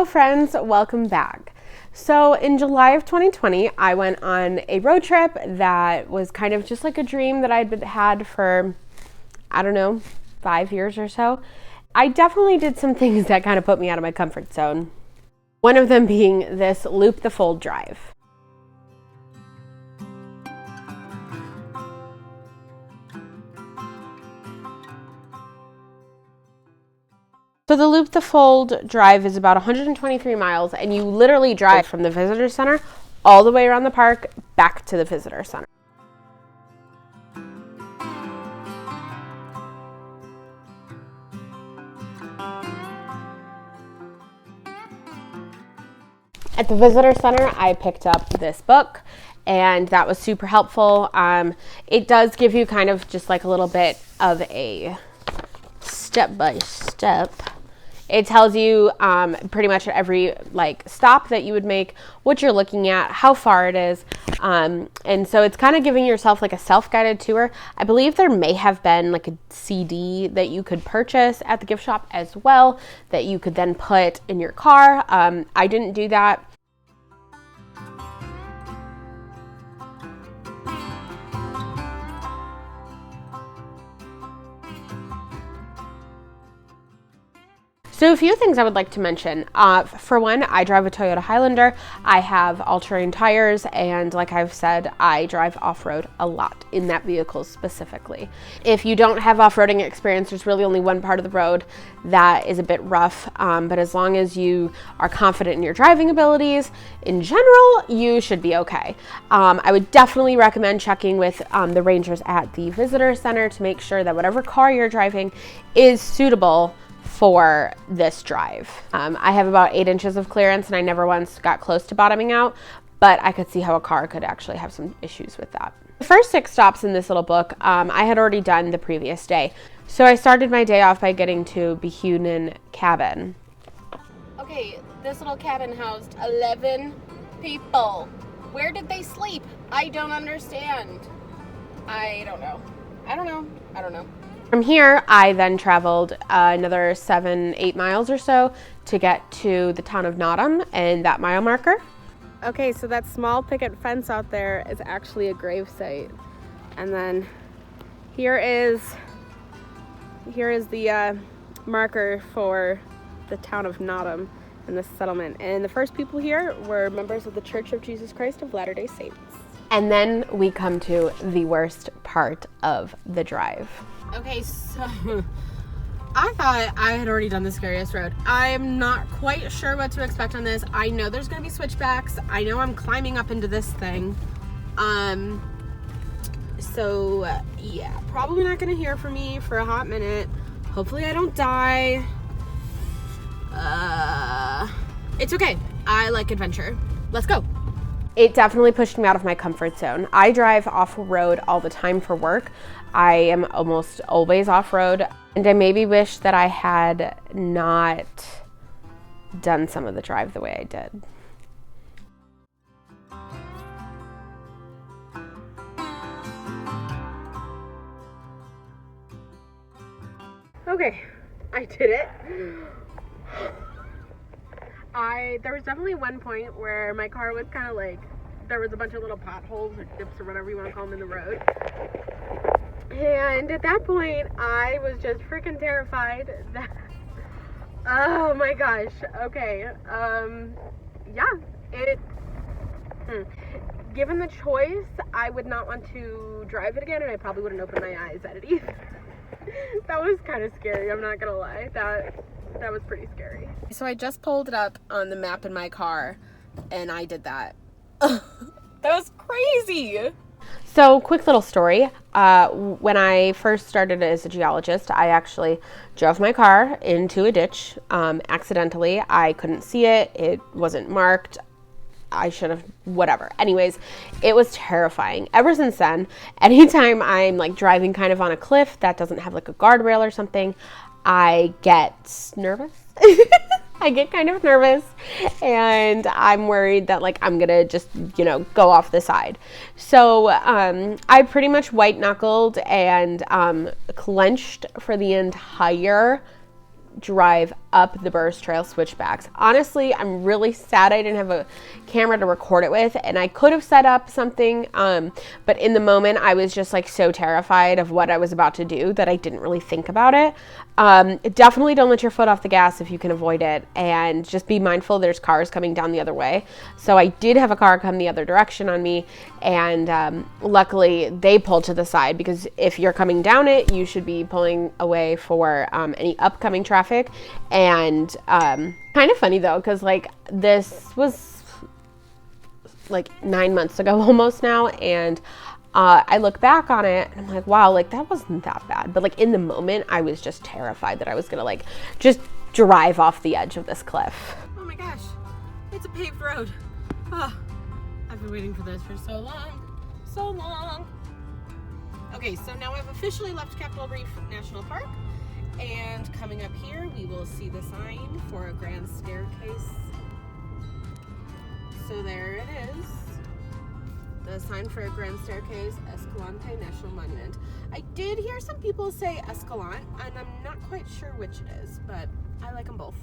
Hello friends, welcome back. So in July of 2020, I went on a road trip that was kind of just like a dream that I'd had for, 5 years or so. I definitely did some things that kind of put me out of my comfort zone. One of them being this loop the fold drive. So the Loop the Fold drive is about 123 miles, and you literally drive from the visitor center all the way around the park back to the visitor center. At the visitor center, I picked up this book, and that was super helpful. It does give you kind of just like a little bit of a step-by-step. It tells you pretty much at every stop that you would make, what you're looking at, how far it is. And so it's kind of giving yourself like a self-guided tour. I believe there may have been like a CD that you could purchase at the gift shop as well that you could then put in your car. I didn't do that. So a few things I would like to mention. For one, I drive a Toyota Highlander. I have all-terrain tires, and like I've said, I drive off-road a lot in that vehicle specifically. If you don't have off-roading experience, there's really only one part of the road that is a bit rough, but as long as you are confident in your driving abilities, in general, you should be okay. I would definitely recommend checking with the rangers at the visitor center to make sure that whatever car you're driving is suitable for this drive. I have about 8 inches of clearance, and I never once got close to bottoming out, but I could see how a car could actually have some issues with that. The first 6 stops in this little book, I had already done the previous day. So I started my day off by getting to Behunin Cabin. Okay, this little cabin housed 11 people. Where did they sleep? I don't understand. I don't know. From here, I then traveled another 7-8 miles or so to get to the town of Nottingham and that mile marker. Okay, so that small picket fence out there is actually a grave site. And then here is the marker for the town of Nottingham and the settlement. And the first people here were members of the Church of Jesus Christ of Latter-day Saints. And then we come to the worst part of the drive. Okay, so I thought I had already done the scariest road. I'm not quite sure what to expect on this. I know there's gonna be switchbacks. I know I'm climbing up into this thing. So yeah, probably not gonna hear from me for a hot minute. Hopefully I don't die. It's okay. I like adventure. Let's go. It definitely pushed me out of my comfort zone. I drive off-road all the time for work. I am almost always off-road, and I maybe wish that I had not done some of the drive the way I did. Okay, I did it. There was definitely one point where my car was kind of there was a bunch of little potholes or dips or whatever you want to call them in the road. And at that point, I was just freaking terrified that, oh my gosh, okay, given the choice, I would not want to drive it again, and I probably wouldn't open my eyes at it either. That was kind of scary, I'm not gonna lie. That was pretty scary. So I just pulled it up on the map in my car, and I did that. That was crazy. So quick little story. When I first started as a geologist, I actually drove my car into a ditch accidentally. I couldn't see it. It wasn't marked. I should have, whatever. Anyways, it was terrifying. Ever since then, anytime I'm driving kind of on a cliff that doesn't have a guardrail or something, I get nervous. I get kind of nervous, and I'm worried that I'm gonna just, go off the side. So I pretty much white knuckled and clenched for the entire drive up the burrs trail switchbacks. Honestly, I'm really sad I didn't have a camera to record it with, and I could have set up something, but in the moment I was just like so terrified of what I was about to do that I didn't really think about it. Definitely don't let your foot off the gas if you can avoid it, and just be mindful there's cars coming down the other way. So I did have a car come the other direction on me, and luckily they pulled to the side, because if you're coming down it, you should be pulling away for any upcoming traffic. And kind of funny though, because like this was like 9 months ago almost now, and I look back on it and I'm like, wow, like that wasn't that bad. But like in the moment, I was just terrified that I was gonna like just drive off the edge of this cliff. Oh my gosh, it's a paved road. Oh, I've been waiting for this for so long, so long. Okay, so now I've officially left Capitol Reef National Park, and coming up here, we will see the sign for a grand staircase. So there it is. The sign for a grand staircase, Escalante National Monument. I did hear some people say Escalante, and I'm not quite sure which it is, but I like them both.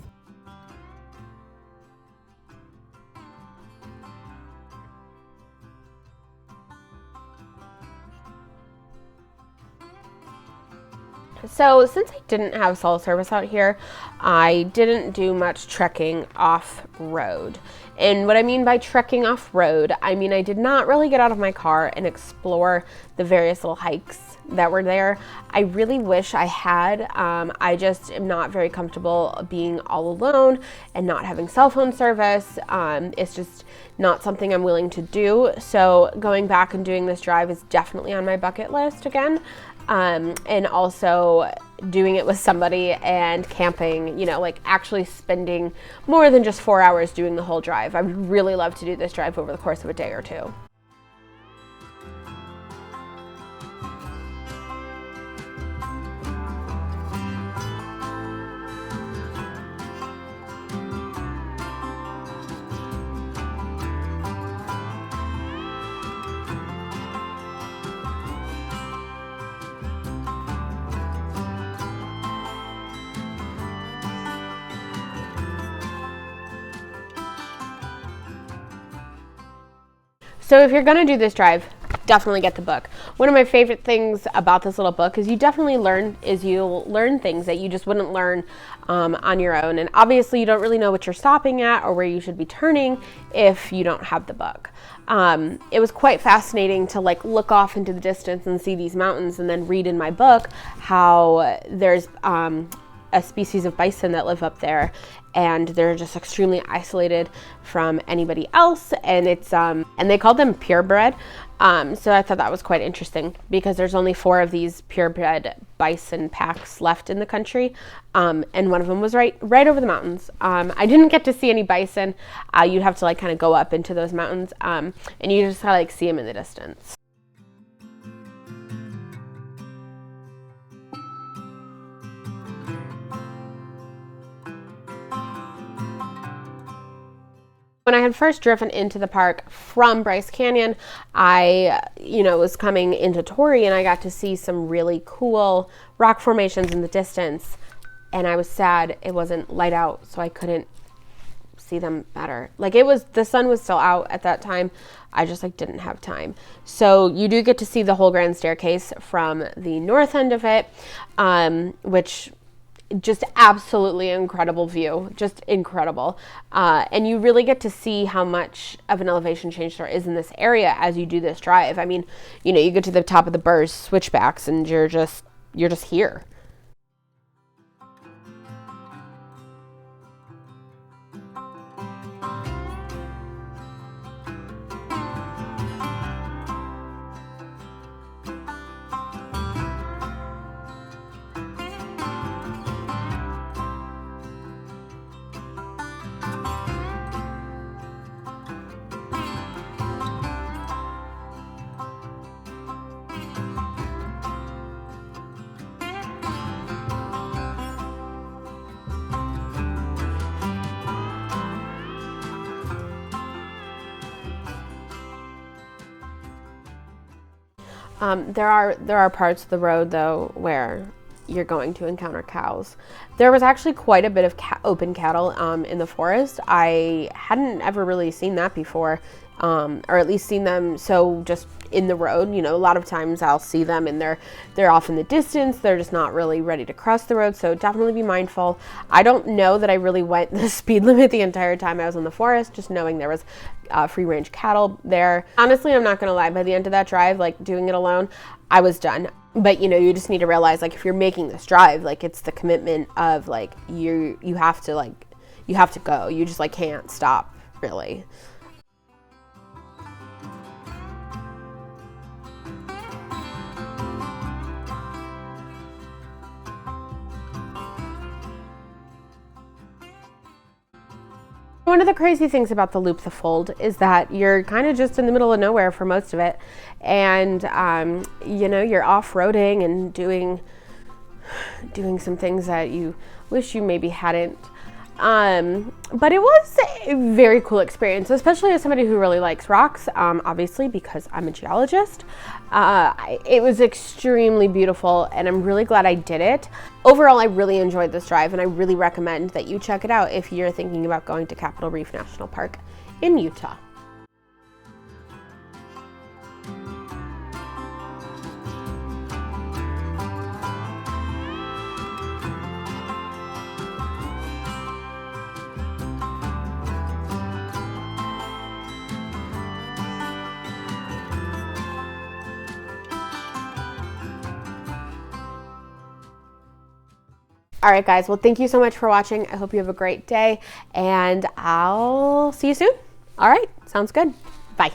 So since I didn't have cell service out here, I didn't do much trekking off-road. And what I mean by trekking off-road, I mean I did not really get out of my car and explore the various little hikes that were there. I really wish I had. I just am not very comfortable being all alone and not having cell phone service. It's just not something I'm willing to do. So going back and doing this drive is definitely on my bucket list again. And also doing it with somebody and camping, you know, like actually spending more than just 4 hours doing the whole drive. I would really love to do this drive over the course of a day or two. So if you're gonna do this drive, definitely get the book. One of my favorite things about this little book is you'll learn things that you just wouldn't learn on your own. And obviously you don't really know what you're stopping at or where you should be turning if you don't have the book. It was quite fascinating to like look off into the distance and see these mountains, and then read in my book how there's a species of bison that live up there, and they're just extremely isolated from anybody else, and it's and they called them purebred. So I thought that was quite interesting, because there's only 4 of these purebred bison packs left in the country, and one of them was right over the mountains. I didn't get to see any bison. You'd have to like kind of go up into those mountains, and you just kind of like see them in the distance. When I had first driven into the park from Bryce Canyon, I, was coming into Torrey, and I got to see some really cool rock formations in the distance, and I was sad it wasn't light out, so I couldn't see them better. Like the sun was still out at that time. I just didn't have time. So you do get to see the whole grand staircase from the north end of it, which just absolutely incredible view, just incredible. And you really get to see how much of an elevation change there is in this area as you do this drive. I mean, you get to the top of the burrs switchbacks, and you're just here. There are parts of the road though where you're going to encounter cows. There was actually quite a bit of open cattle in the forest. I hadn't ever really seen that before, or at least seen them so just in the road. You know, a lot of times I'll see them and they're off in the distance. They're just not really ready to cross the road, so definitely be mindful. I don't know that I really went the speed limit the entire time I was in the forest, just knowing there was free range cattle there. Honestly, I'm not gonna lie, by the end of that drive, like doing it alone, I was done. But you know, you just need to realize, like, if you're making this drive, like, it's the commitment of like you have to go. You just like can't stop, really. One of the crazy things about the Loop the Fold is that you're kind of just in the middle of nowhere for most of it, and you know, you're off-roading and doing some things that you wish you maybe hadn't. But it was a very cool experience, especially as somebody who really likes rocks, obviously, because I'm a geologist. It was extremely beautiful, and I'm really glad I did it. Overall, I really enjoyed this drive, and I really recommend that you check it out if you're thinking about going to Capitol Reef National Park in Utah. All right, guys. Well, thank you so much for watching. I hope you have a great day, and I'll see you soon. All right. Sounds good. Bye.